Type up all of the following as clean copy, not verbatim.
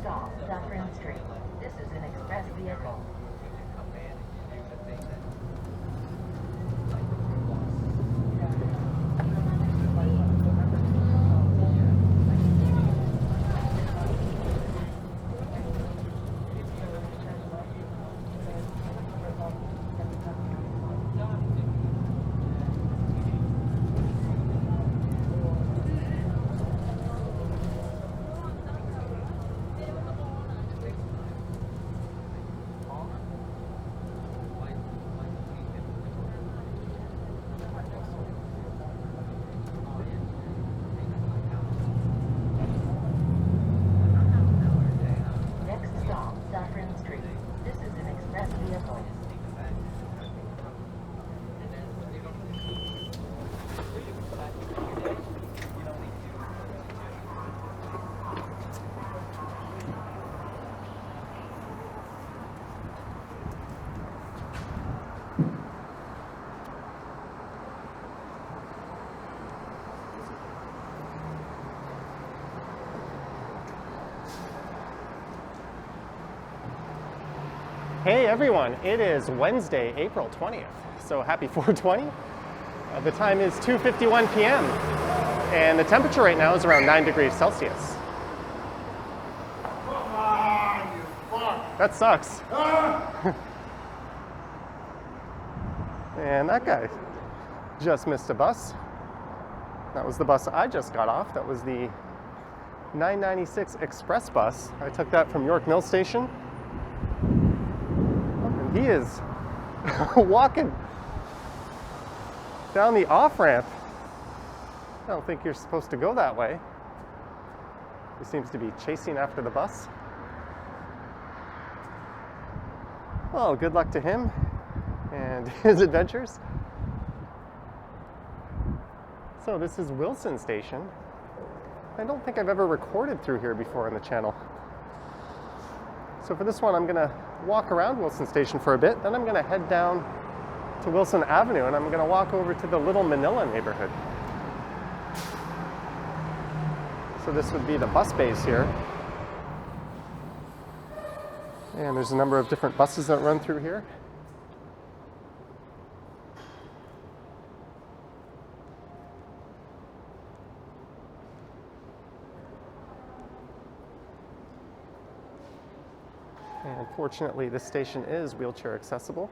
stop, Dufferin Street. This is an express vehicle. Hey everyone, it is Wednesday, April 20th, so happy 420. The time is 2:51 p.m. and the temperature right now is around 9 degrees Celsius. Come on, you fuck! That sucks. And that guy just missed a bus. That was the bus I just got off. That was the 996 Express bus. I took that from York Mill Station. He is walking down the off-ramp. I don't think you're supposed to go that way. He seems to be chasing after the bus. Well, good luck to him and his adventures. So this is Wilson Station. I don't think I've ever recorded through here before on the channel. So for this one, I'm gonna walk around Wilson Station for a bit, then I'm gonna head down to Wilson Avenue and I'm gonna walk over to the Little Manila neighborhood. So this would be the bus bays here. And there's a number of different buses that run through here. And fortunately, this station is wheelchair accessible.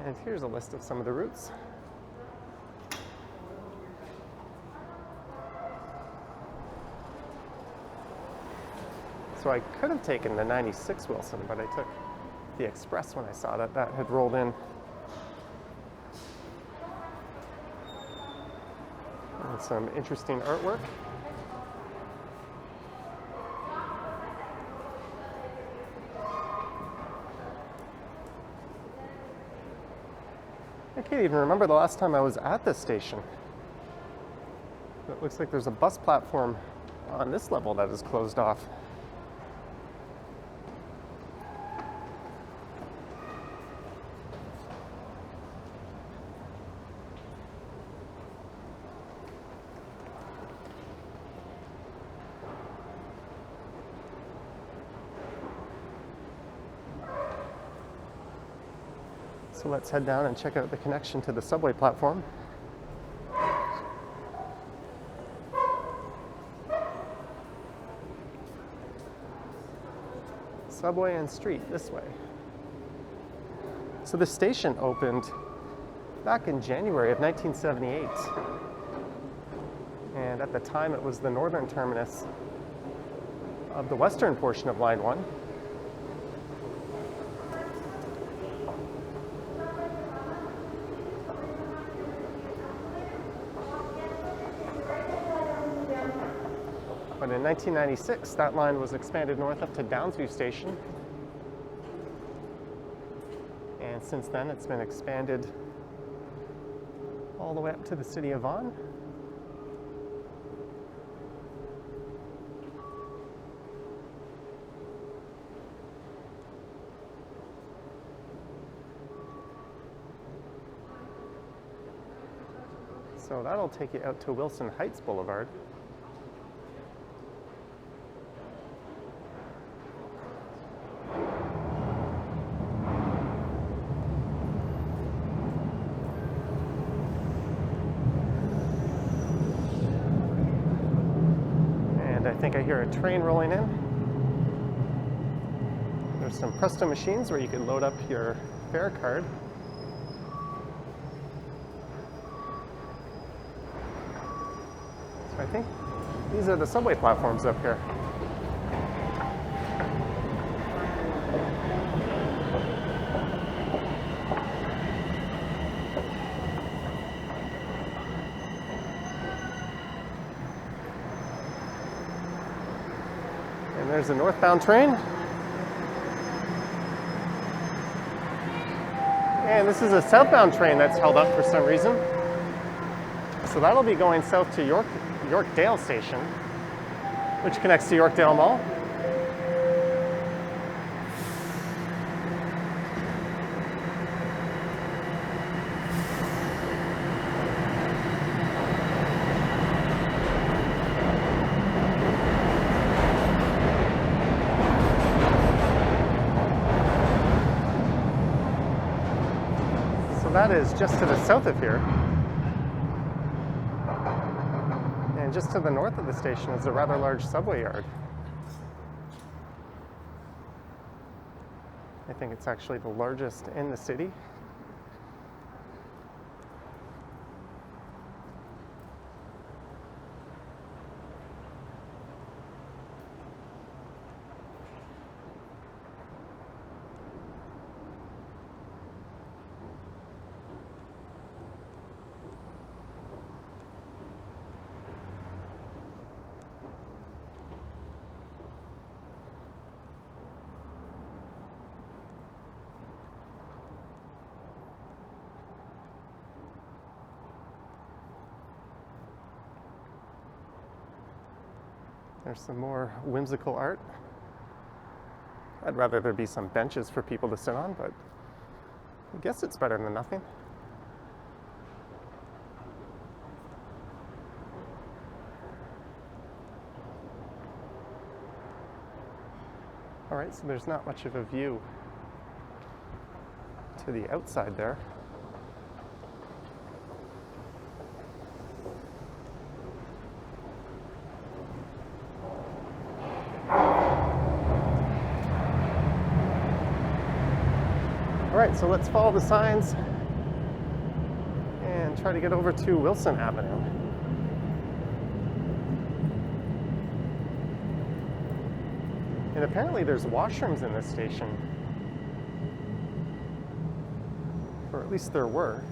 And here's a list of some of the routes. So I could have taken the 96 Wilson, but I took the Express when I saw that that had rolled in. And some interesting artwork. I can't even remember the last time I was at this station. It looks like there's a bus platform on this level that is closed off. So let's head down and check out the connection to the subway platform. Subway and street this way. So the station opened back in January of 1978. And at the time it was the northern terminus of the western portion of Line 1. But in 1996, that line was expanded north up to Downsview Station. And since then, it's been expanded all the way up to the city of Vaughan. So that'll take you out to Wilson Heights Boulevard. And I think I hear a train rolling in. There's some Presto machines where you can load up your fare card. So I think these are the subway platforms up here. And there's a northbound train. And this is a southbound train that's held up for some reason. So that'll be going south to Yorkdale Station, which connects to Yorkdale Mall. That is just to the south of here. And just to the north of the station is a rather large subway yard. I think it's actually the largest in the city. There's some more whimsical art. I'd rather there be some benches for people to sit on, but I guess it's better than nothing. All right, so there's not much of a view to the outside there. All right, so let's follow the signs and try to get over to Wilson Avenue. And apparently there's washrooms in this station, or at least there were.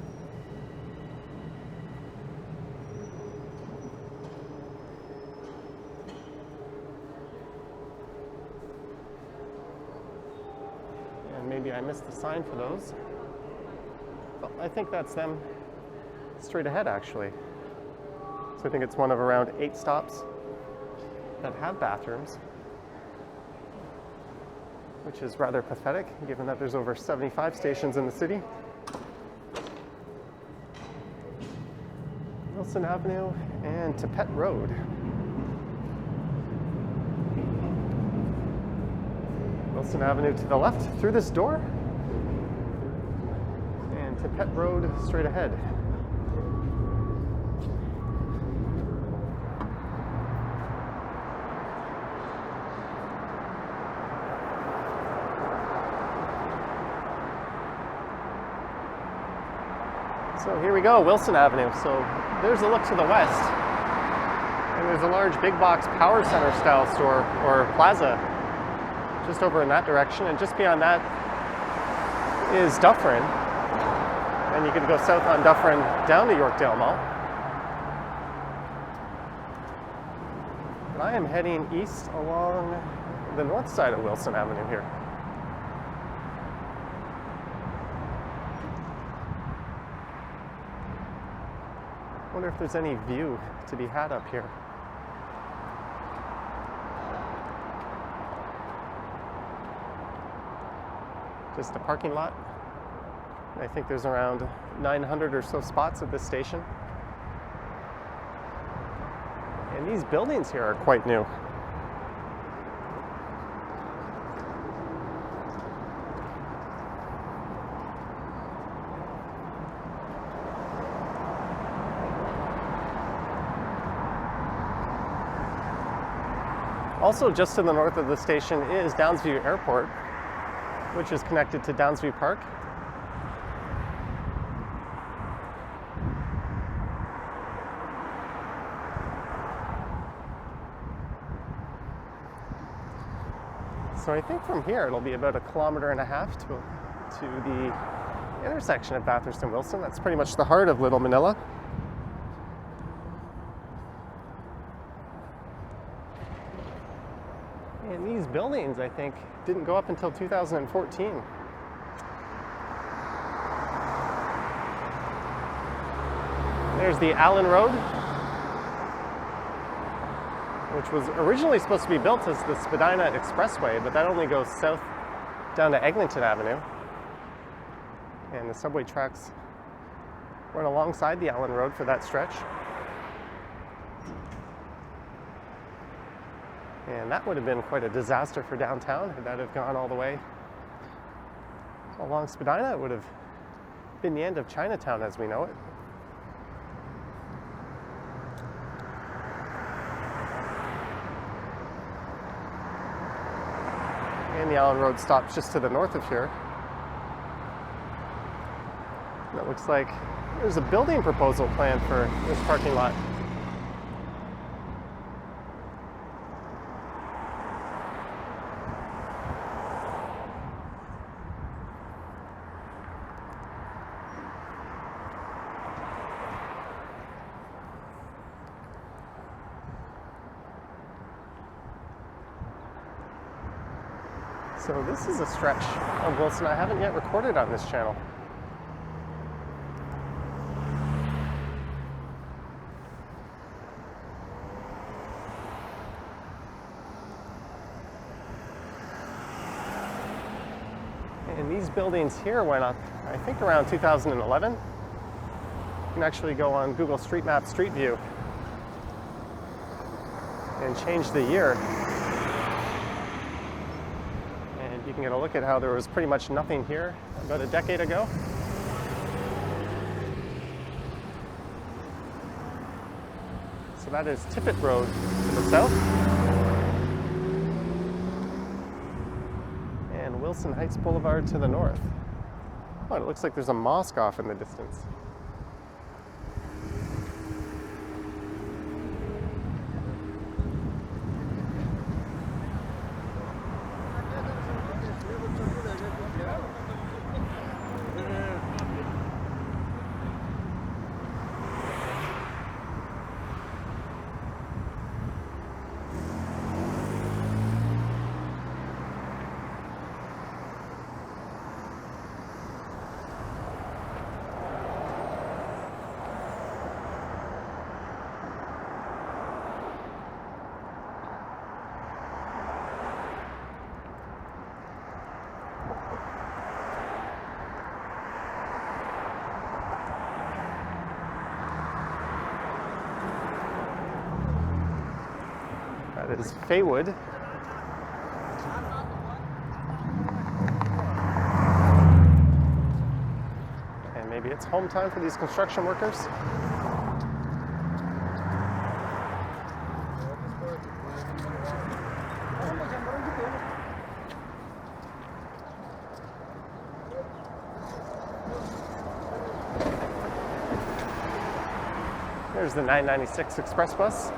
Maybe I missed the sign for those. Well, I think that's them straight ahead, actually. So I think it's one of around 8 stops that have bathrooms, which is rather pathetic, given that there's over 75 stations in the city. Wilson Avenue and Tippett Road. Wilson Avenue to the left through this door, and Tippett Road straight ahead. So here we go, Wilson Avenue. So there's a look to the west, and there's a large big box power center style store or plaza just over in that direction, and just beyond that is Dufferin, and you can go south on Dufferin down to Yorkdale Mall. And I am heading east along the north side of Wilson Avenue here. I wonder if there's any view to be had up here. Just a parking lot. I think there's around 900 or so spots at this station. And these buildings here are quite new. Also, just to the north of the station is Downsview Airport, which is connected to Downsview Park. So I think from here it'll be about 1.5 kilometers to the intersection of Bathurst and Wilson. That's pretty much the heart of Little Manila. And these buildings, I think, didn't go up until 2014. There's the Allen Road, which was originally supposed to be built as the Spadina Expressway, but that only goes south down to Eglinton Avenue. And the subway tracks run alongside the Allen Road for that stretch. And that would have been quite a disaster for downtown. Had that have gone all the way along Spadina, it would have been the end of Chinatown as we know it. And the Allen Road stops just to the north of here. And it looks like there's a building proposal plan for this parking lot. So this is a stretch of Wilson I haven't yet recorded on this channel. And these buildings here went up, I think, around 2011. You can actually go on Google Street Map Street View and change the year. You can get a look at how there was pretty much nothing here about a decade ago. So that is Tippett Road to the south. And Wilson Heights Boulevard to the north. Oh, it looks like there's a mosque off in the distance. That is Faywood. And maybe it's home time for these construction workers. There's the 996 Express bus.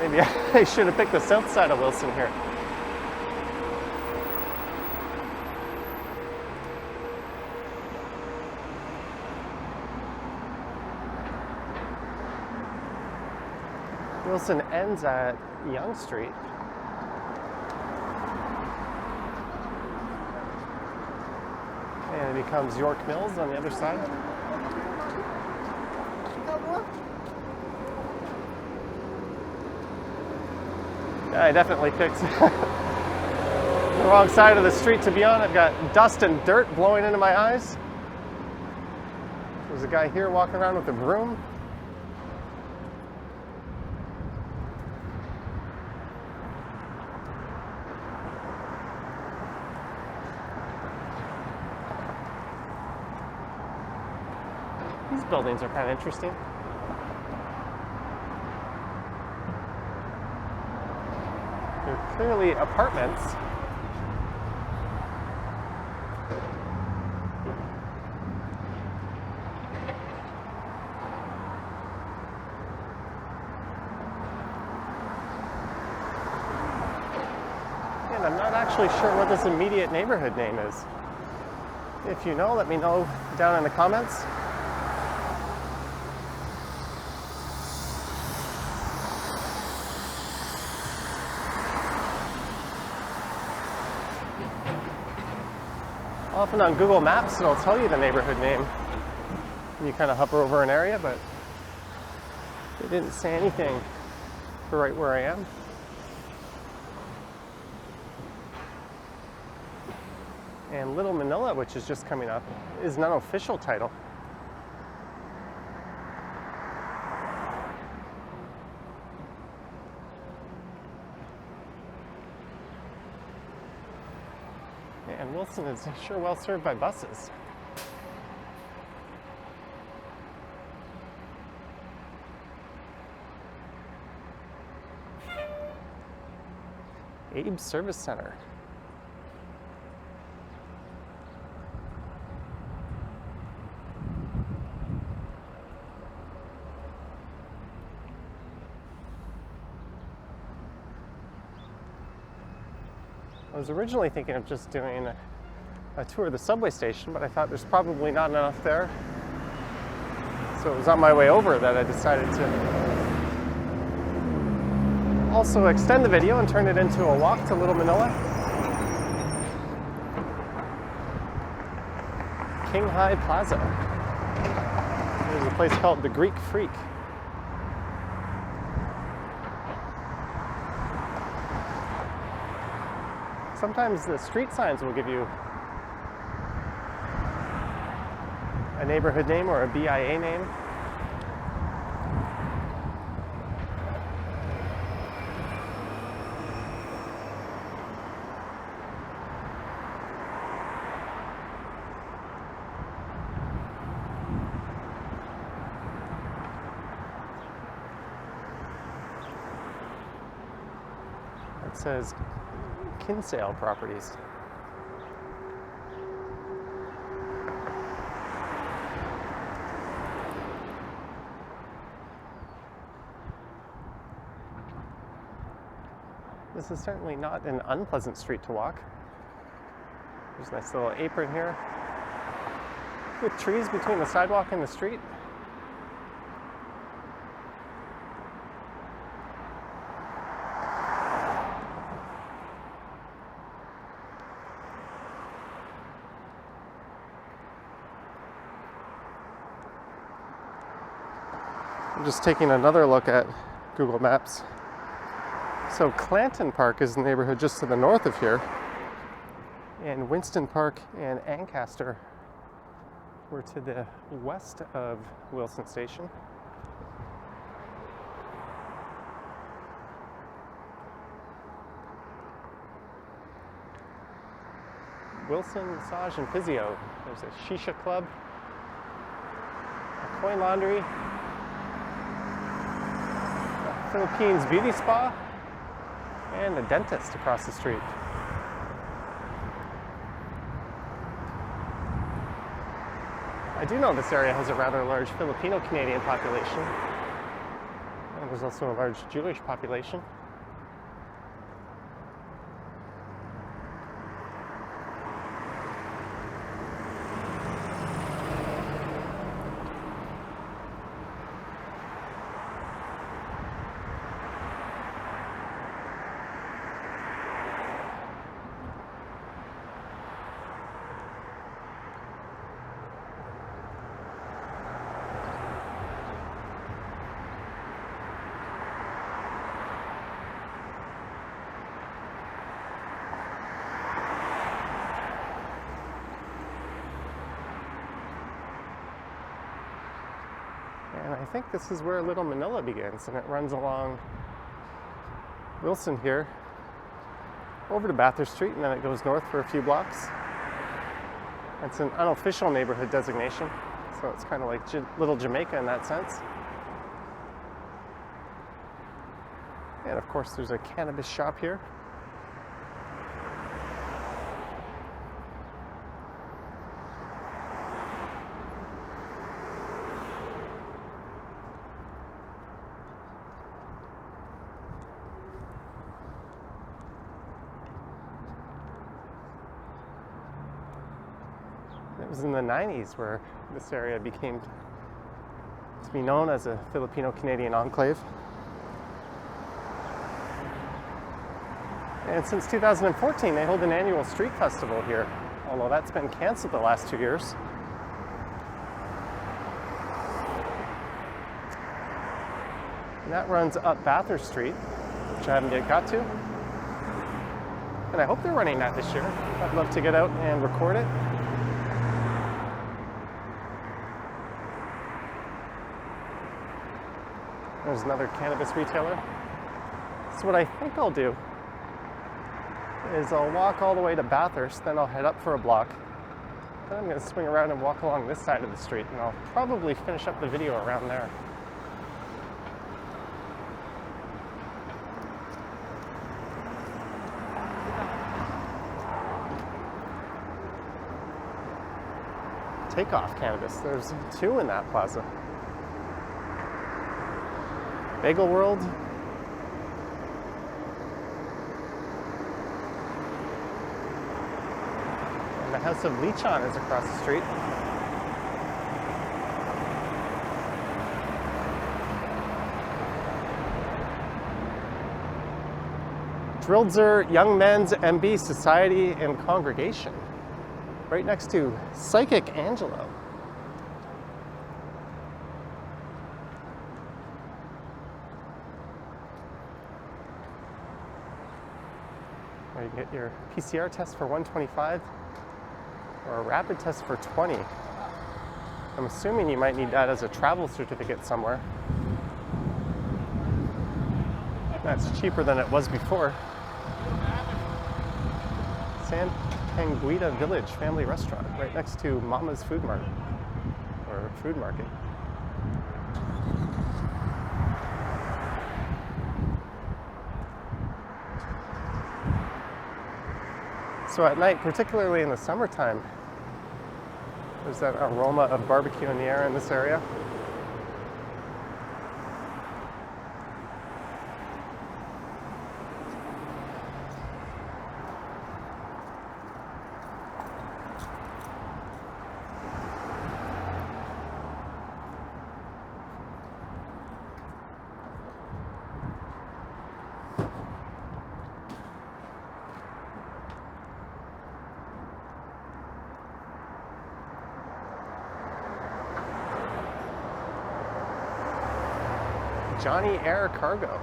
Maybe I should have picked the south side of Wilson here. Wilson ends at Yonge Street. And it becomes York Mills on the other side. I definitely picked the wrong side of the street to be on. I've got dust and dirt blowing into my eyes. There's a guy here walking around with a broom. These buildings are kind of interesting. They're clearly apartments. And I'm not actually sure what this immediate neighborhood name is. If you know, let me know down in the comments. Often on Google Maps, it'll tell you the neighborhood name when you kind of hover over an area, but it didn't say anything for right where I am. And Little Manila, which is just coming up, is an unofficial title. And Wilson is sure well served by buses. Abe's Service Center. I was originally thinking of just doing a tour of the subway station, but I thought there's probably not enough there. So it was on my way over that I decided to also extend the video and turn it into a walk to Little Manila. King High Plaza. There's a place called the Greek Freak. Sometimes the street signs will give you a neighborhood name or a BIA name. It says Kinsale Properties. This is certainly not an unpleasant street to walk. There's a nice little apron here with trees between the sidewalk and the street. I'm just taking another look at Google Maps. So Clanton Park is the neighborhood just to the north of here, and Winston Park and Ancaster were to the west of Wilson Station. Wilson Massage and Physio. There's a shisha club, a coin laundry, a Philippines beauty spa, and a dentist across the street. I do know this area has a rather large Filipino-Canadian population, and there's also a large Jewish population. think this is where Little Manila begins, and it runs along Wilson here over to Bathurst Street, and then it goes north for a few blocks. It's an unofficial neighborhood designation, so it's kind of like Little Jamaica in that sense. And of course there's a cannabis shop here. It was in the 90s where this area became to be known as a Filipino-Canadian enclave. And since 2014, they hold an annual street festival here, although that's been canceled the last 2 years. And that runs up Bathurst Street, which I haven't yet got to. And I hope they're running that this year. I'd love to get out and record it. There's another cannabis retailer. So what I think I'll do is I'll walk all the way to Bathurst, then I'll head up for a block. Then I'm going to swing around and walk along this side of the street, and I'll probably finish up the video around there. Takeoff cannabis. There's 2 in that plaza. Bagel World. And the House of Lechon is across the street. Drilzer Young Men's MB Society and Congregation. Right next to Psychic Angelo. Where you can get your PCR test for $125 or a rapid test for $20. I'm assuming you might need that as a travel certificate somewhere. That's cheaper than it was before. San Panguita Village Family Restaurant, right next to Mama's Food Mart, or Food Market. So at night, particularly in the summertime, there's that aroma of barbecue in the air in this area. Johnny Air Cargo.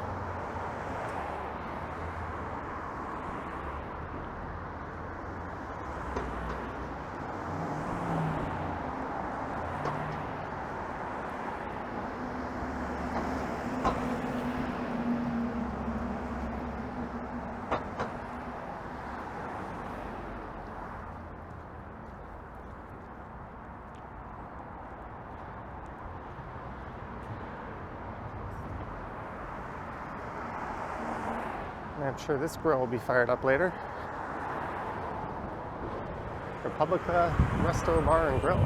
I'm sure this grill will be fired up later. Republica Resto Bar and Grill.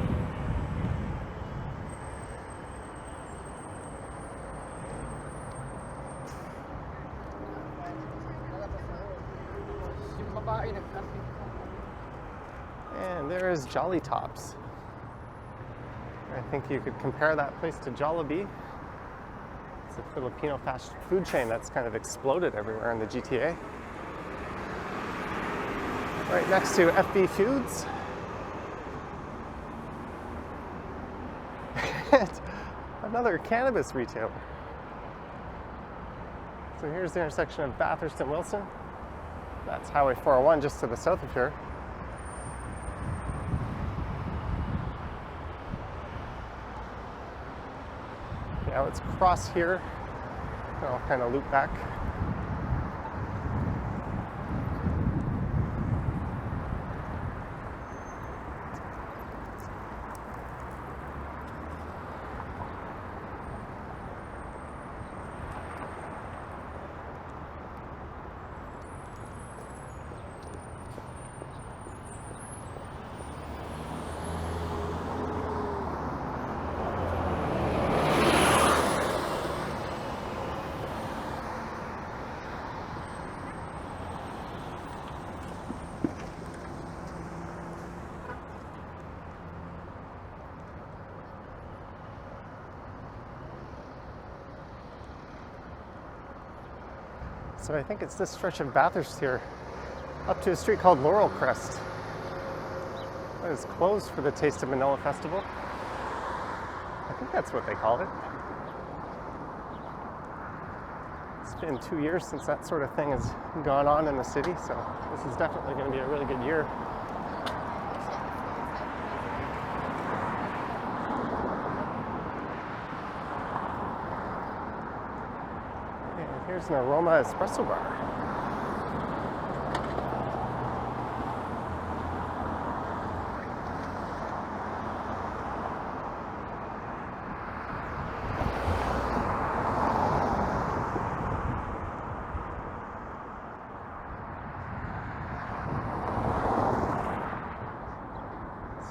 And there's Jolly Tops. I think you could compare that place to Jollibee. It's a Filipino fast food chain that's kind of exploded everywhere in the GTA. Right next to FB Foods. And another cannabis retailer. So here's the intersection of Bathurst and Wilson. That's Highway 401 just to the south of here. now let's cross here. And I'll kind of loop back. So I think it's this stretch of Bathurst here, up to a street called Laurel Crest. It is closed for the Taste of Manila Festival. I think that's what they call it. It's been 2 years since that sort of thing has gone on in the city, so this is definitely going to be a really good year. Here's an Aroma espresso bar.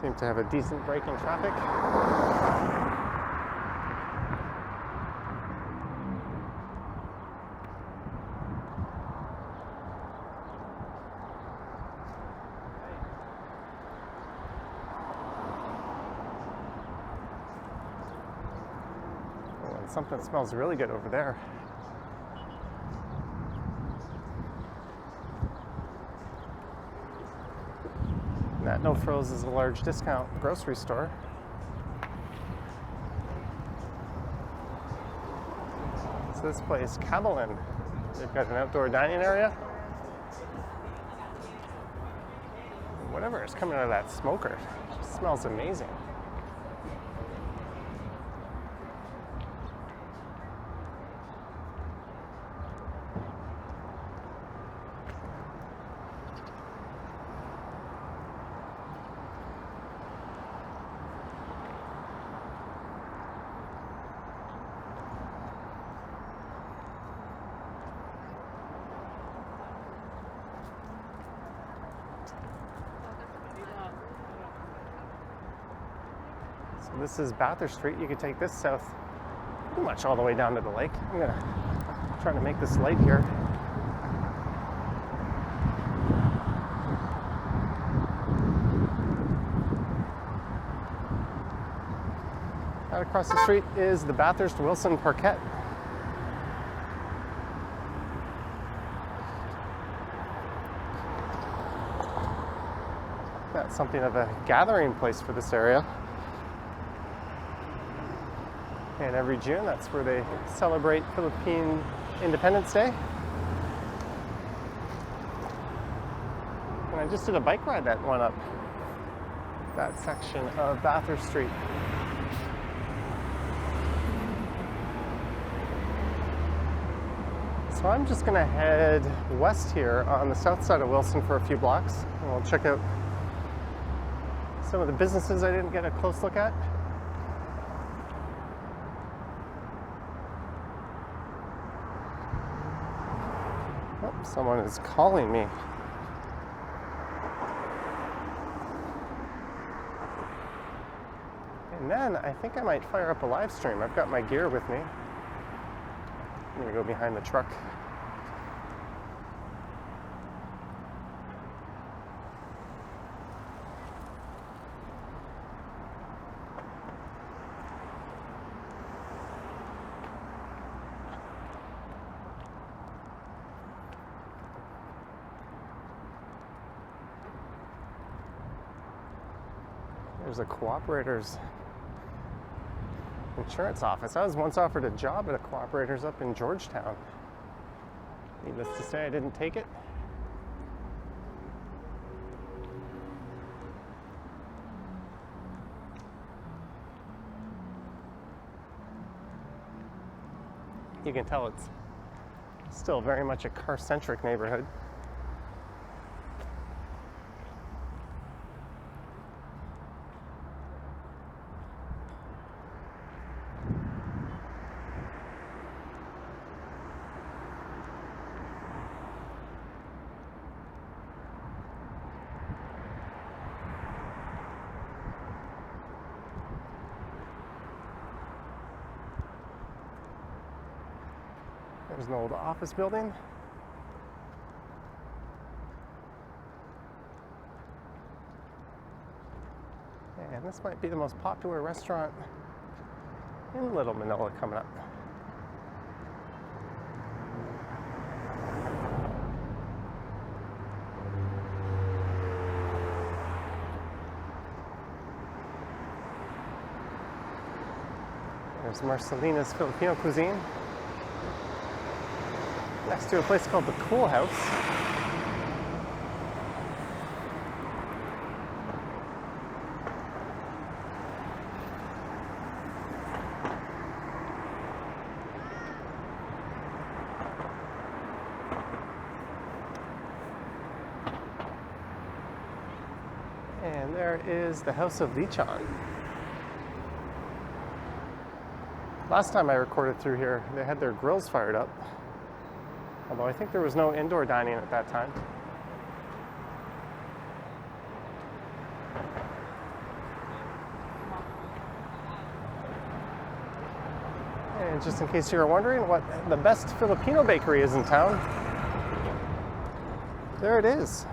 Seem to have a decent break in traffic. Something smells really good over there. And that No Frills is a large discount grocery store. So this place, Cabalin, they've got an outdoor dining area. Whatever is coming out of that smoker, it smells amazing. So this is Bathurst Street. You could take this south pretty much all the way down to the lake. I'm gonna try to make this light here. Right across the street is the Bathurst Wilson Parquet. That's something of a gathering place for this area. And every June, that's where they celebrate Philippine Independence Day. And I just did a bike ride that went up that section of Bathurst Street. So I'm just gonna head west here on the south side of Wilson for a few blocks, and we'll check out some of the businesses I didn't get a close look at. Oh, someone is calling me. And then I think I might fire up a live stream. I've got my gear with me. I'm gonna go behind the truck. There's a Cooperator's insurance office. I was once offered a job at a Cooperator's up in Georgetown. Needless to say, I didn't take it. you can tell it's still very much a car-centric neighborhood. There's an old office building. And this might be the most popular restaurant in Little Manila coming up. There's Marcelina's Filipino cuisine, next to a place called the Cool House. And there is the House of Lechon. Last time I recorded through here, they had their grills fired up. Although I think there was no indoor dining at that time. And just in case you were wondering what the best Filipino bakery is in town, there it is.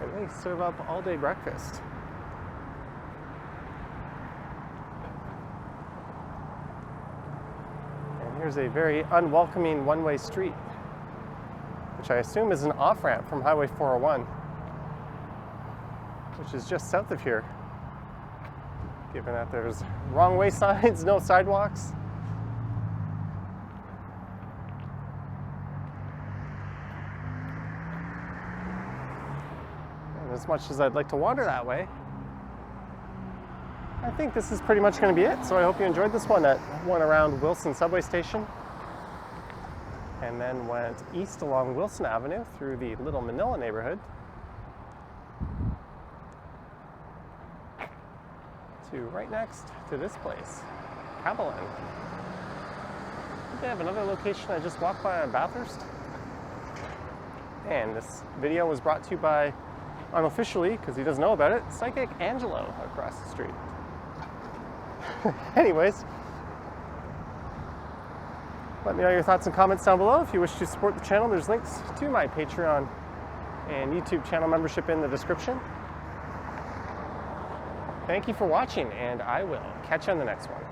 And they serve up all-day breakfast. Here's a very unwelcoming one-way street, which I assume is an off-ramp from Highway 401, which is just south of here, given that there's wrong way signs, no sidewalks. And as much as I'd like to wander that way, I think this is pretty much going to be it. So I hope you enjoyed this one that went around Wilson subway station and then went east along Wilson Avenue through the Little Manila neighborhood to right next to this place, Cabalan. They have another location I just walked by on Bathurst. And this video was brought to you by, unofficially, because he doesn't know about it, Psychic Angelo across the street. Anyways, let me know your thoughts and comments down below. If you wish to support the channel, there's links to my Patreon and YouTube channel membership in the description. Thank you for watching, and I will catch you on the next one.